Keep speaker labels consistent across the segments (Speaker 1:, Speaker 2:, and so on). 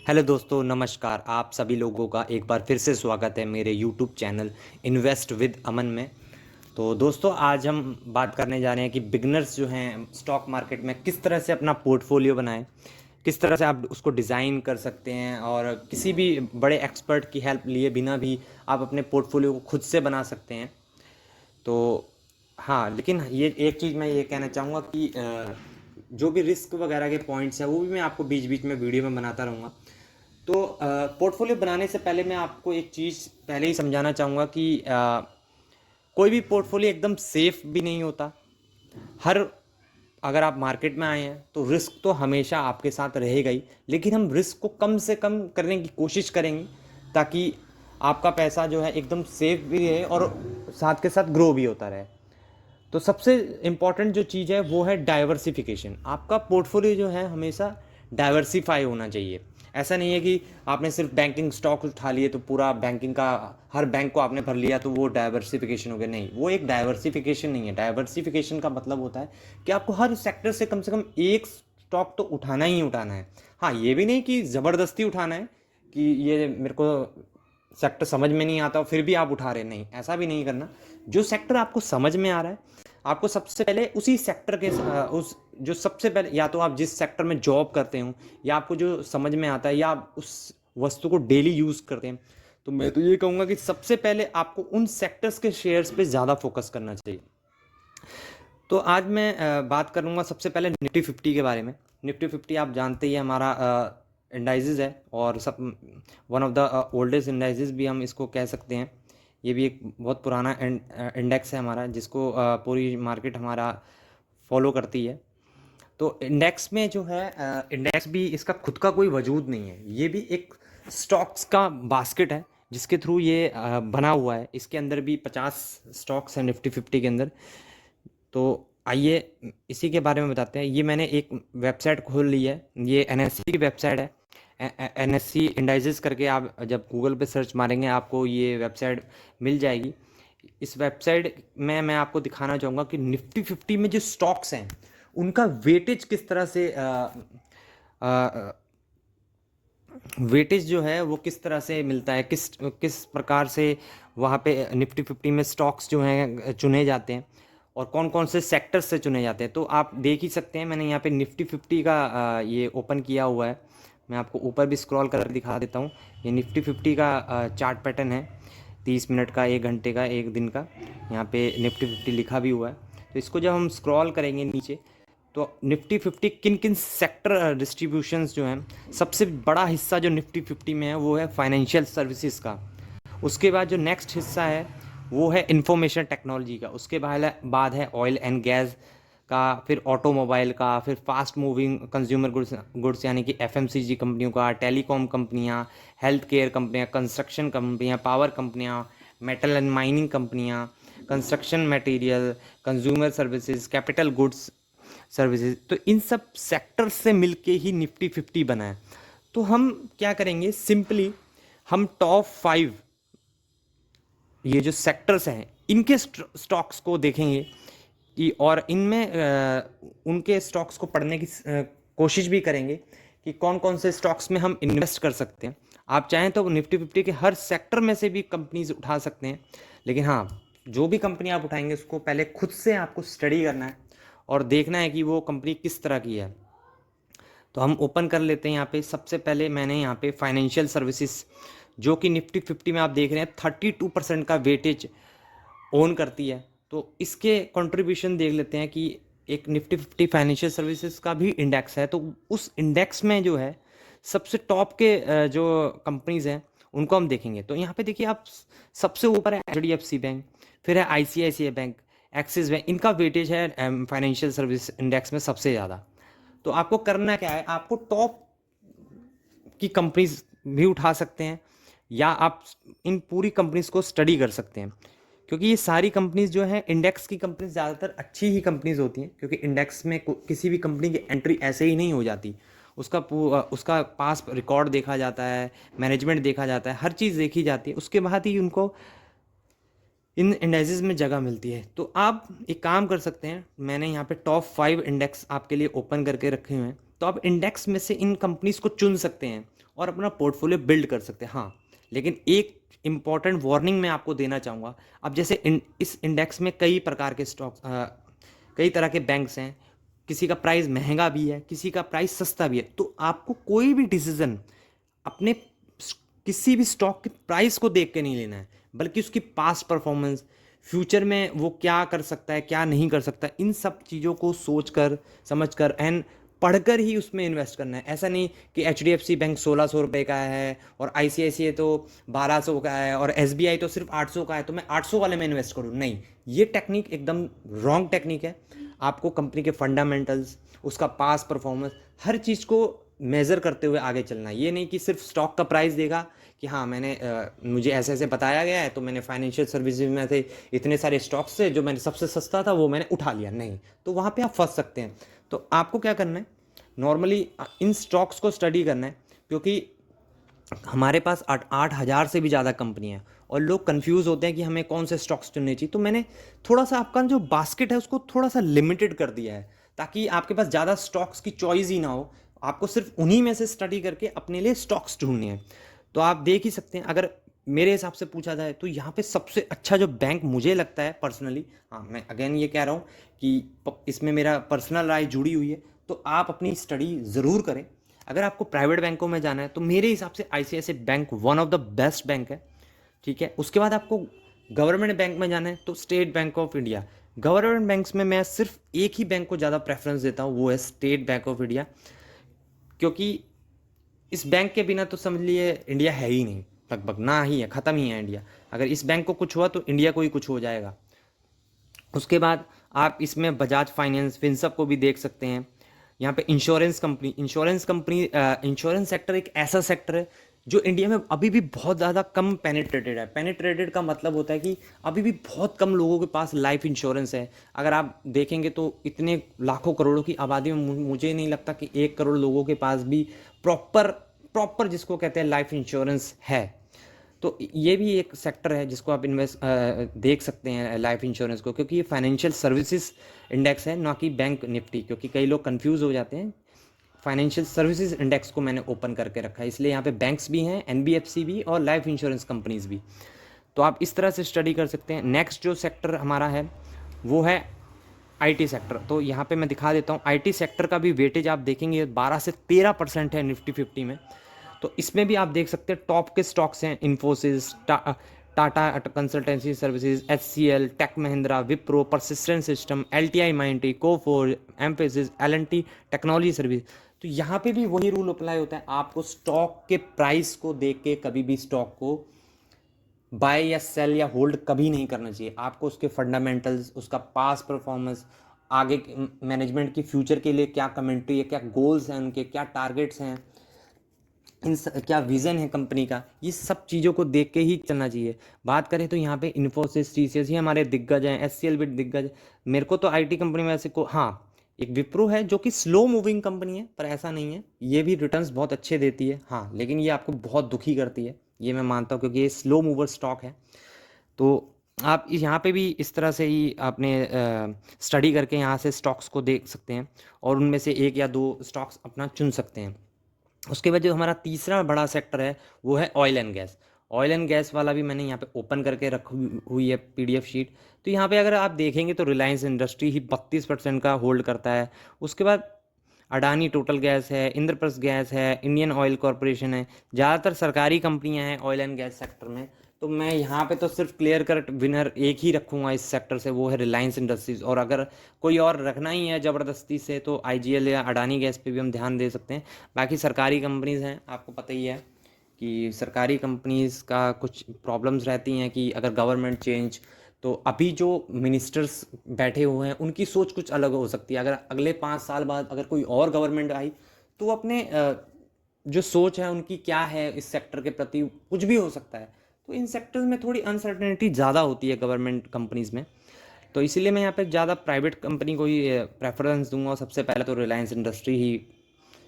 Speaker 1: Hello दोस्तों, नमस्कार। आप सभी लोगों का एक बार फिर से स्वागत है मेरे यूट्यूब चैनल इन्वेस्ट विद अमन में। तो दोस्तों, आज हम बात करने जा रहे हैं कि बिगनर्स जो हैं स्टॉक मार्केट में किस तरह से अपना पोर्टफोलियो बनाएं, किस तरह से आप उसको डिज़ाइन कर सकते हैं और किसी भी बड़े एक्सपर्ट की हेल्प लिए बिना भी आप अपने पोर्टफोलियो को खुद से बना सकते हैं। तो हाँ, लेकिन ये एक चीज़ मैं ये कहना चाहूँगा कि जो भी रिस्क वगैरह के पॉइंट्स हैं वो भी मैं आपको बीच बीच में वीडियो में बनाता रहूँगा। तो पोर्टफोलियो बनाने से पहले मैं आपको एक चीज़ पहले ही समझाना चाहूँगा कि कोई भी पोर्टफोलियो एकदम सेफ भी नहीं होता। हर अगर आप मार्केट में आए हैं तो रिस्क तो हमेशा आपके साथ रहेगा ही, लेकिन हम रिस्क को कम से कम करने की कोशिश करेंगे ताकि आपका पैसा जो है एकदम सेफ भी रहे और साथ के साथ ग्रो भी होता रहे। तो सबसे इम्पॉर्टेंट जो चीज़ है वो है डाइवर्सिफिकेशन। आपका पोर्टफोलियो जो है हमेशा डाइवर्सिफाई होना चाहिए। ऐसा नहीं है कि आपने सिर्फ बैंकिंग स्टॉक उठा लिए तो पूरा बैंकिंग का हर बैंक को आपने भर लिया तो वो डाइवर्सिफिकेशन हो गया। नहीं, वो एक डाइवर्सिफिकेशन नहीं है। डाइवर्सिफिकेशन का मतलब होता है कि आपको हर सेक्टर से कम एक स्टॉक तो उठाना ही उठाना है। हाँ, ये भी नहीं कि ज़बरदस्ती उठाना है कि ये मेरे को सेक्टर समझ में नहीं आता और फिर भी आप उठा रहे, नहीं, ऐसा भी नहीं करना। जो सेक्टर आपको समझ में आ रहा है आपको सबसे पहले उसी सेक्टर के उस जो सबसे पहले या तो आप जिस सेक्टर में जॉब करते हो या आपको जो समझ में आता है या आप उस वस्तु को डेली यूज़ करते हैं, तो मैं तो ये कहूँगा कि सबसे पहले आपको उन सेक्टर्स के शेयर्स पे ज़्यादा फोकस करना चाहिए। तो आज मैं बात करूँगा सबसे पहले निफ्टी 50 के बारे में। निफ्टी 50 आप जानते ही हैं, हमारा इंडाइसिस है और सब one of the oldest indices भी हम इसको कह सकते हैं। ये भी एक बहुत पुराना इंडेक्स है हमारा, जिसको पूरी मार्केट हमारा फॉलो करती है। तो इंडेक्स में जो है इंडेक्स भी इसका खुद का कोई वजूद नहीं है, ये भी एक स्टॉक्स का बास्केट है जिसके थ्रू ये बना हुआ है। इसके अंदर भी 50 स्टॉक्स हैं निफ्टी 50 के अंदर। तो आइए इसी के बारे में बताते हैं। ये मैंने एक वेबसाइट खोल ली है, ये एनएससी की वेबसाइट है। एनएससी इंडाइसेस करके आप जब गूगल पे सर्च मारेंगे आपको ये वेबसाइट मिल जाएगी। इस वेबसाइट में मैं आपको दिखाना चाहूँगा कि निफ्टी 50 में जो स्टॉक्स हैं उनका वेटेज किस तरह से वेटेज जो है वो किस तरह से मिलता है, किस किस प्रकार से वहाँ पे निफ्टी 50 में स्टॉक्स जो हैं चुने जाते हैं और कौन कौन से सेक्टर्स से चुने जाते हैं। तो आप देख ही सकते हैं, मैंने यहाँ पे निफ्टी 50 का ये ओपन किया हुआ है। मैं आपको ऊपर भी स्क्रॉल कर दिखा देता हूँ। ये निफ्टी 50 का चार्ट पैटर्न है, 30 मिनट का, 1 घंटे का, 1 दिन का। यहाँ पे निफ्टी 50 लिखा भी हुआ है। तो इसको जब हम स्क्रॉल करेंगे नीचे तो निफ्टी 50 किन किन सेक्टर डिस्ट्रीब्यूशंस जो हैं, सबसे बड़ा हिस्सा जो निफ्टी 50 में है वो है फाइनेंशियल सर्विसेज का। उसके बाद जो नेक्स्ट हिस्सा है वो है इंफॉर्मेशन टेक्नोलॉजी का। उसके बाद है ऑयल एंड गैस का, फिर ऑटोमोबाइल का, फिर फास्ट मूविंग कंज्यूमर गुड्स यानी कि एफएमसीजी कंपनियों का, टेलीकॉम कंपनियां, हेल्थ केयर कंपनियां, कंस्ट्रक्शन कंपनियां, पावर कंपनियां, मेटल एंड माइनिंग कंपनियां, construction material, consumer services, capital goods services. तो इन सब सेक्टर से मिलके ही निफ्टी 50 बना है। तो हम क्या करेंगे, सिंपली हम टॉप 5 ये जो सेक्टर्स हैं इनके स्टॉक्स को देखेंगे कि और इनमें उनके स्टॉक्स को पढ़ने की कोशिश भी करेंगे कि कौन कौन से स्टॉक्स में हम इन्वेस्ट कर सकते हैं। आप चाहें तो निफ्टी 50 के हर सेक्टर में से भी कंपनीज उठा सकते हैं, लेकिन हाँ, जो भी कंपनी आप उठाएंगे उसको पहले खुद से आपको स्टडी करना है और देखना है कि वो कंपनी किस तरह की है। तो हम ओपन कर लेते हैं। यहाँ पे सबसे पहले मैंने यहाँ पे फाइनेंशियल सर्विसेज, जो कि निफ्टी 50 में आप देख रहे हैं 32% का वेटेज ओन करती है। तो इसके कंट्रीब्यूशन देख लेते हैं कि एक निफ्टी 50 फाइनेंशियल सर्विसेज का भी इंडेक्स है, तो उस इंडेक्स में जो है सबसे टॉप के जो कंपनीज हैं उनको हम देखेंगे। तो यहाँ पे देखिए आप, सबसे ऊपर है एचडीएफसी बैंक, फिर है आईसीआईसीआई बैंक, एक्सिस बैंक। इनका वेटेज है फाइनेंशियल सर्विस इंडेक्स में सबसे ज़्यादा। तो आपको करना क्या है, आपको टॉप की कंपनीज भी उठा सकते हैं या आप इन पूरी कंपनीज को स्टडी कर सकते हैं, क्योंकि ये सारी कंपनीज जो हैं इंडेक्स की कंपनीज ज़्यादातर अच्छी ही कंपनीज होती हैं, क्योंकि इंडेक्स में किसी भी कंपनी की एंट्री ऐसे ही नहीं हो जाती। उसका पास रिकॉर्ड देखा जाता है, मैनेजमेंट देखा जाता है, हर चीज़ देखी जाती है, उसके बाद ही उनको इन इंडेक्सेस में जगह मिलती है। तो आप एक काम कर सकते हैं, मैंने यहाँ पे टॉप 5 इंडेक्स आपके लिए ओपन करके रखे हुए हैं, तो आप इंडेक्स में से इन कंपनीज को चुन सकते हैं और अपना पोर्टफोलियो बिल्ड कर सकते हैं। हाँ, लेकिन एक इंपॉर्टेंट वार्निंग मैं आपको देना चाहूँगा। अब जैसे इस इंडेक्स में कई प्रकार के स्टॉक्स, कई तरह के बैंक्स हैं, किसी का प्राइस महंगा भी है, किसी का प्राइस सस्ता भी है। तो आपको कोई भी डिसीजन अपने किसी भी स्टॉक के प्राइस को देख के नहीं लेना है, बल्कि उसकी पास्ट परफॉर्मेंस, फ्यूचर में वो क्या कर सकता है, क्या नहीं कर सकता, इन सब चीज़ों को सोच कर, समझ कर एंड पढ़कर ही उसमें इन्वेस्ट करना है। ऐसा नहीं कि HDFC बैंक 1600 रुपये का है और ICICI तो 1200 का है और SBI तो सिर्फ 800 का है, तो मैं 800 वाले में इन्वेस्ट करूँ। नहीं, ये टेक्निक एकदम रॉन्ग टेक्निक है। आपको कंपनी के फंडामेंटल्स, उसका पास परफॉर्मेंस, हर चीज़ को मेज़र करते हुए आगे चलना है। ये नहीं कि सिर्फ स्टॉक का प्राइस देगा कि हाँ मुझे ऐसे ऐसे बताया गया है तो मैंने फाइनेंशियल सर्विसेज में से इतने सारे स्टॉक्स थे, जो मैंने सबसे सस्ता था वो मैंने उठा लिया। नहीं, तो वहाँ पे आप फंस सकते हैं। तो आपको क्या करना है, नॉर्मली इन स्टॉक्स को स्टडी करना है, क्योंकि हमारे पास 8,000 से भी ज़्यादा कंपनियाँ हैं और लोग कंफ्यूज होते हैं कि हमें कौन से स्टॉक्स चुनने चाहिए। तो मैंने थोड़ा सा आपका जो बास्केट है उसको थोड़ा सा लिमिटेड कर दिया है, ताकि आपके पास ज़्यादा स्टॉक्स की चॉइस ही ना हो, आपको सिर्फ उन्हीं में से स्टडी करके अपने लिए स्टॉक्स ढूंढने हैं। तो आप देख ही सकते हैं, अगर मेरे हिसाब से पूछा जाए तो यहाँ पे सबसे अच्छा जो बैंक मुझे लगता है पर्सनली, हाँ मैं अगेन ये कह रहा हूँ कि इसमें मेरा पर्सनल राय जुड़ी हुई है, तो आप अपनी स्टडी ज़रूर करें। अगर आपको प्राइवेट बैंकों में जाना है तो मेरे हिसाब से ICICI bank one of the best bank है। ठीक है, उसके बाद आपको गवर्नमेंट बैंक में जाना है तो state bank of India. Government banks में मैं सिर्फ एक ही बैंक को ज़्यादा प्रेफरेंस देता हूँ, वो है स्टेट बैंक ऑफ इंडिया, क्योंकि इस बैंक के बिना तो समझ लिए इंडिया है ही नहीं, लगभग ना ही है, ख़त्म ही है इंडिया। अगर इस बैंक को कुछ हुआ तो इंडिया को ही कुछ हो जाएगा। उसके बाद आप इसमें बजाज फाइनेंस, फिनसब को भी देख सकते हैं। यहाँ पे इंश्योरेंस सेक्टर एक ऐसा सेक्टर है जो इंडिया में अभी भी बहुत ज़्यादा कम पेनिट्रेटेड है। पेनिट्रेटेड का मतलब होता है कि अभी भी बहुत कम लोगों के पास लाइफ इंश्योरेंस है। अगर आप देखेंगे तो इतने लाखों करोड़ों की आबादी में मुझे नहीं लगता कि 1 करोड़ लोगों के पास भी प्रॉपर प्रॉपर जिसको कहते हैं लाइफ इंश्योरेंस है। तो ये भी एक सेक्टर है जिसको आप देख सकते हैं लाइफ इंश्योरेंस को, क्योंकि ये फाइनेंशियल सर्विसेज इंडेक्स है, ना कि बैंक निफ्टी, क्योंकि कई लोग कंफ्यूज हो जाते हैं। फाइनेंशियल सर्विसेज इंडेक्स को मैंने ओपन करके रखा है, इसलिए यहाँ पे बैंक्स भी हैं, NBFC भी और लाइफ इंश्योरेंस कंपनीज भी। तो आप इस तरह से स्टडी कर सकते हैं। नेक्स्ट जो सेक्टर हमारा है वो है IT सेक्टर। तो यहाँ पे मैं दिखा देता हूँ, IT सेक्टर का भी वेटेज आप देखेंगे 12 से 13% है निफ्टी 50 में। तो इसमें भी आप देख सकते हैं टॉप के स्टॉक्स हैं, Infosys, Tata consultancy services, HCL, tech Mahindra, Wipro, persistent system, LTI Mindtree, Coforge, Mphasis, L&T technology service. तो यहाँ पे भी वही रूल अप्लाई होता है, आपको स्टॉक के प्राइस को देख के कभी भी स्टॉक को बाय या सेल या होल्ड कभी नहीं करना चाहिए। आपको उसके फंडामेंटल्स, उसका पास परफॉर्मेंस, आगे मैनेजमेंट की फ्यूचर के लिए क्या कमेंट्री है, क्या गोल्स हैं उनके, क्या टारगेट्स हैं, क्या विज़न है कंपनी का, ये सब चीज़ों को देख के ही चलना चाहिए। बात करें तो यहाँ पे इन्फोसिस, TCS ही हमारे दिग्गज हैं, HCL भी दिग्गज है। मेरे को तो IT कंपनी में ऐसे को, हाँ एक विप्रो है जो कि स्लो मूविंग कंपनी है, पर ऐसा नहीं है, ये भी रिटर्न्स बहुत अच्छे देती है। हाँ, लेकिन ये आपको बहुत दुखी करती है, ये मैं मानता हूँ, क्योंकि ये स्लो मूवर स्टॉक है। तो आप यहाँ पे भी इस तरह से ही आपने स्टडी करके यहाँ से स्टॉक्स को देख सकते हैं और उनमें से 1 या 2 स्टॉक्स अपना चुन सकते हैं। उसके बाद जो हमारा तीसरा बड़ा सेक्टर है वो है oil and gas. Oil and gas वाला भी मैंने यहाँ पे ओपन करके रखी हुई है PDF शीट। तो यहाँ पे अगर आप देखेंगे तो रिलायंस इंडस्ट्री ही 32% का होल्ड करता है। उसके बाद अडानी टोटल गैस है, इंद्रप्रस्थ गैस है, इंडियन ऑयल कॉरपोरेशन है। ज़्यादातर सरकारी कंपनियां हैं ऑयल एंड गैस सेक्टर में। तो मैं यहाँ पे तो सिर्फ क्लियर कट विनर एक ही रखूँगा इस सेक्टर से, वो है रिलायंस इंडस्ट्रीज़। और अगर कोई और रखना ही है ज़बरदस्ती से तो IGL या अडानी गैस पे भी हम ध्यान दे सकते हैं। बाकी सरकारी कंपनीज़ हैं, आपको पता ही है कि सरकारी कंपनीज़ का कुछ प्रॉब्लम्स रहती हैं कि अगर गवर्नमेंट चेंज, तो अभी जो मिनिस्टर्स बैठे हुए हैं उनकी सोच कुछ अलग हो सकती है। अगर अगले 5 साल बाद अगर कोई और गवर्नमेंट आई तो अपने जो सोच है उनकी क्या है इस सेक्टर के प्रति, कुछ भी हो सकता है। तो इन सेक्टर्स में थोड़ी अनसर्टेनिटी ज़्यादा होती है गवर्नमेंट कंपनीज़ में। तो इसीलिए मैं यहाँ पे ज़्यादा प्राइवेट कंपनी को ही प्रेफरेंस दूंगा। और सबसे पहले तो रिलायंस इंडस्ट्री ही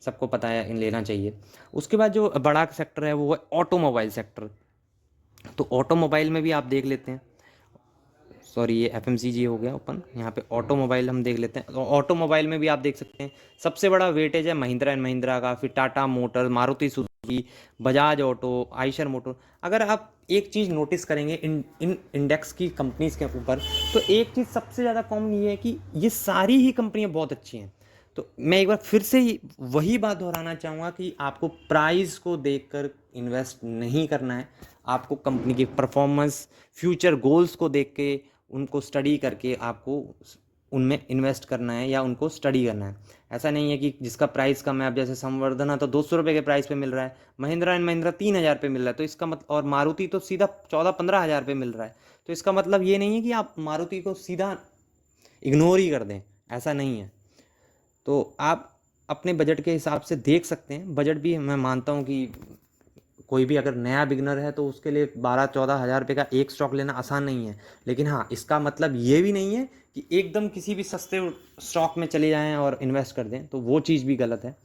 Speaker 1: सबको पता है इन लेना चाहिए। उसके बाद जो बड़ा सेक्टर है वो है ऑटोमोबाइल सेक्टर। तो ऑटोमोबाइल में भी आप देख लेते हैं, सॉरी ये एफएमसीजी हो गया ओपन। यहाँ पे ऑटोमोबाइल हम देख लेते हैं। तो ऑटोमोबाइल में भी आप देख सकते हैं सबसे बड़ा वेटेज है महिंद्रा एंड महिंद्रा का, फिर Tata motor, Maruti Suzuki, Bajaj auto, Eicher motor. अगर आप एक चीज़ नोटिस करेंगे इन इंडेक्स की कंपनीज के ऊपर, तो एक चीज़ सबसे ज़्यादा कॉमन ये है कि ये सारी ही कंपनियां बहुत अच्छी हैं। तो मैं एक बार फिर से ही वही बात दोहराना चाहूँगा कि आपको प्राइस को देखकर इन्वेस्ट नहीं करना है, आपको कंपनी की परफॉर्मेंस, फ्यूचर गोल्स को देख के, उनको स्टडी करके आपको उनमें इन्वेस्ट करना है या उनको स्टडी करना है। ऐसा नहीं है कि जिसका प्राइस कम है, अब जैसे संवर्धना तो 200 रुपये के प्राइस पे मिल रहा है, महिंद्रा एंड महिंद्रा 3,000 पे मिल रहा है, तो इसका मतलब, और मारुति तो सीधा 14-15 हज़ार पे मिल रहा है। तो इसका मतलब ये नहीं है कि आप मारुति को सीधा इग्नोर ही कर दें, ऐसा नहीं है। तो आप अपने बजट के हिसाब से देख सकते हैं। बजट भी मैं मानता हूँ कि कोई भी अगर नया बिगनर है तो उसके लिए 12-14 हज़ार रुपये का एक स्टॉक लेना आसान नहीं है। लेकिन हाँ, इसका मतलब ये भी नहीं है कि एकदम किसी भी सस्ते स्टॉक में चले जाएं और इन्वेस्ट कर दें, तो वो चीज़ भी गलत है।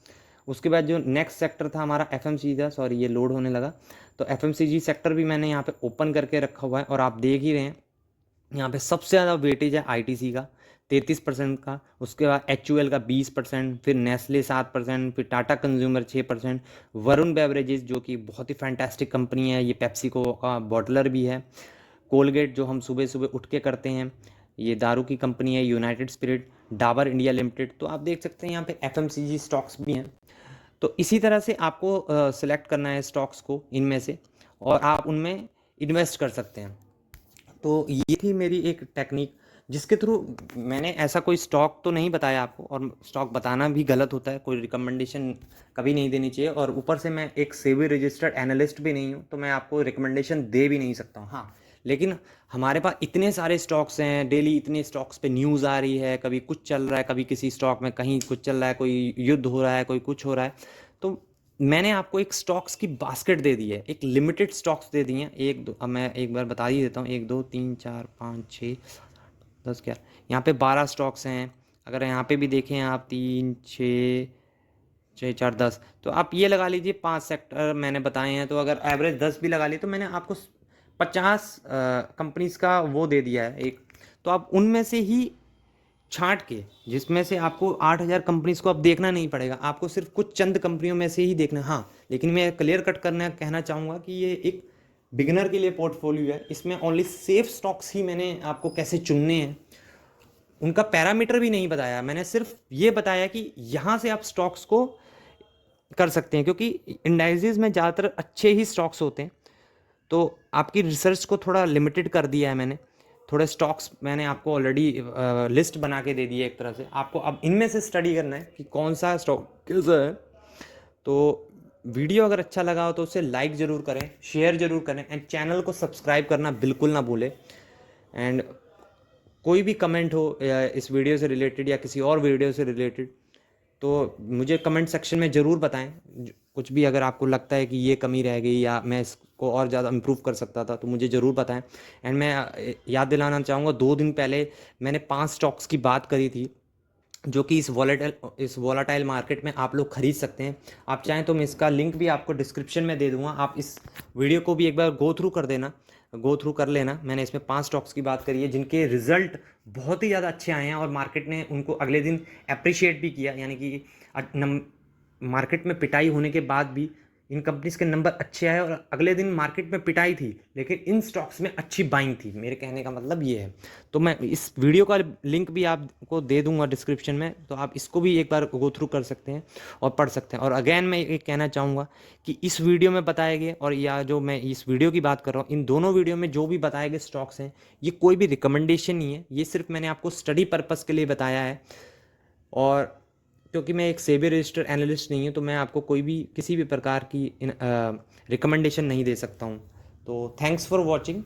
Speaker 1: उसके बाद जो नेक्स्ट सेक्टर था हमारा एफएमसीजी था, सॉरी ये लोड होने लगा। तो एफएमसीजी सेक्टर भी मैंने यहाँ पे ओपन करके रखा हुआ है और आप देख ही रहे हैं यहाँ पे सबसे ज़्यादा वेटेज है आईटीसी का 33% का, उसके बाद एचयूएल का 20%, फिर नेस्ले 7%, फिर टाटा कंज्यूमर 6%, वरुण बेवरेजेस जो कि बहुत ही फैंटास्टिक कंपनी है, ये पेप्सिको का बॉटलर भी है, कोलगेट जो हम सुबह सुबह उठ के करते हैं, ये दारू की कंपनी है, United spirit, Dabur India limited. तो आप देख सकते हैं यहाँ पे एफएमसीजी स्टॉक्स भी हैं। तो इसी तरह से आपको सिलेक्ट करना है स्टॉक्स को इनमें से, और आप उनमें इन्वेस्ट कर सकते हैं। तो ये थी मेरी एक टेक्निक जिसके थ्रू मैंने ऐसा कोई स्टॉक तो नहीं बताया आपको, और स्टॉक बताना भी गलत होता है, कोई रिकमेंडेशन कभी नहीं देनी चाहिए। और ऊपर से मैं एक सेबी रजिस्टर्ड एनालिस्ट भी नहीं हूँ, तो मैं आपको रिकमेंडेशन दे भी नहीं सकता हूँ। हाँ, लेकिन हमारे पास इतने सारे स्टॉक्स हैं, डेली इतने स्टॉक्स पे न्यूज़ आ रही है, कभी कुछ चल रहा है, कभी किसी स्टॉक में कहीं कुछ चल रहा है, कोई युद्ध हो रहा है, कोई कुछ हो रहा है। तो मैंने आपको एक स्टॉक्स की बास्केट दे दी है, एक लिमिटेड स्टॉक्स दे दी हैं। एक दो, अब मैं एक बार बता ही देता हूँ, 1 2 3 4 5 6 10 11, यहाँ पे 12 स्टॉक्स हैं। अगर यहाँ पे भी देखें आप 3 6 6 4 10, तो आप ये लगा लीजिए 5 सेक्टर मैंने बताए हैं। तो अगर एवरेज 10 भी लगा ली तो मैंने आपको 50 कंपनीज का वो दे दिया है एक। तो आप उनमें से ही छांट के, जिसमें से आपको 8,000 कंपनीज को अब देखना नहीं पड़ेगा, आपको सिर्फ कुछ चंद कंपनियों में से ही देखना। हाँ, लेकिन मैं क्लियर कट करना कहना चाहूँगा कि ये एक बिगिनर के लिए पोर्टफोलियो है, इसमें ओनली सेफ स्टॉक्स ही मैंने आपको कैसे चुनने हैं उनका पैरामीटर भी नहीं बताया। मैंने सिर्फ ये बताया कि यहाँ से आप स्टॉक्स को कर सकते हैं, क्योंकि इंडाइजेज में ज़्यादातर अच्छे ही स्टॉक्स होते हैं। तो आपकी रिसर्च को थोड़ा लिमिटेड कर दिया है मैंने, थोड़े स्टॉक्स मैंने आपको ऑलरेडी लिस्ट बना के दे दी है एक तरह से। आपको अब इनमें से स्टडी करना है कि कौन सा स्टॉक कैसा है। तो वीडियो अगर अच्छा लगा हो तो उसे लाइक ज़रूर करें, शेयर ज़रूर करें, एंड चैनल को सब्सक्राइब करना बिल्कुल ना भूलें। एंड कोई भी कमेंट हो इस वीडियो से रिलेटेड या किसी और वीडियो से रिलेटेड, तो मुझे कमेंट सेक्शन में ज़रूर बताएं। कुछ भी अगर आपको लगता है कि ये कमी रह गई या मैं इसको और ज़्यादा इम्प्रूव कर सकता था, तो मुझे ज़रूर बताएं। एंड मैं याद दिलाना चाहूँगा, 2 दिन पहले मैंने 5 स्टॉक्स की बात करी थी जो कि इस वॉलेटाइल मार्केट में आप लोग खरीद सकते हैं। आप चाहें तो मैं इसका लिंक भी आपको डिस्क्रिप्शन में दे दूंगा, आप इस वीडियो को भी एक बार गो थ्रू कर लेना। मैंने इसमें 5 स्टॉक्स की बात करी है जिनके रिजल्ट बहुत ही ज़्यादा अच्छे आए हैं और मार्केट ने उनको अगले दिन अप्रिशिएट भी किया। यानी कि मार्केट में पिटाई होने के बाद भी इन कंपनीज के नंबर अच्छे आए, और अगले दिन मार्केट में पिटाई थी लेकिन इन स्टॉक्स में अच्छी बाइंग थी। मेरे कहने का मतलब ये है। तो मैं इस वीडियो का लिंक भी आपको दे दूंगा डिस्क्रिप्शन में, तो आप इसको भी एक बार गो थ्रू कर सकते हैं और पढ़ सकते हैं। और अगेन मैं ये कहना चाहूँगा कि इस वीडियो में बताए गए और या जो मैं इस वीडियो की बात कर रहा हूँ, इन दोनों वीडियो में जो भी बताए गए स्टॉक्स हैं, ये कोई भी रिकमेंडेशन नहीं है, ये सिर्फ मैंने आपको स्टडी पर्पज़ के लिए बताया है। और क्योंकि मैं एक सेबी रजिस्टर्ड एनालिस्ट नहीं हूँ, तो मैं आपको कोई भी किसी भी प्रकार की रिकमेंडेशन नहीं दे सकता हूँ। तो थैंक्स फॉर वॉचिंग।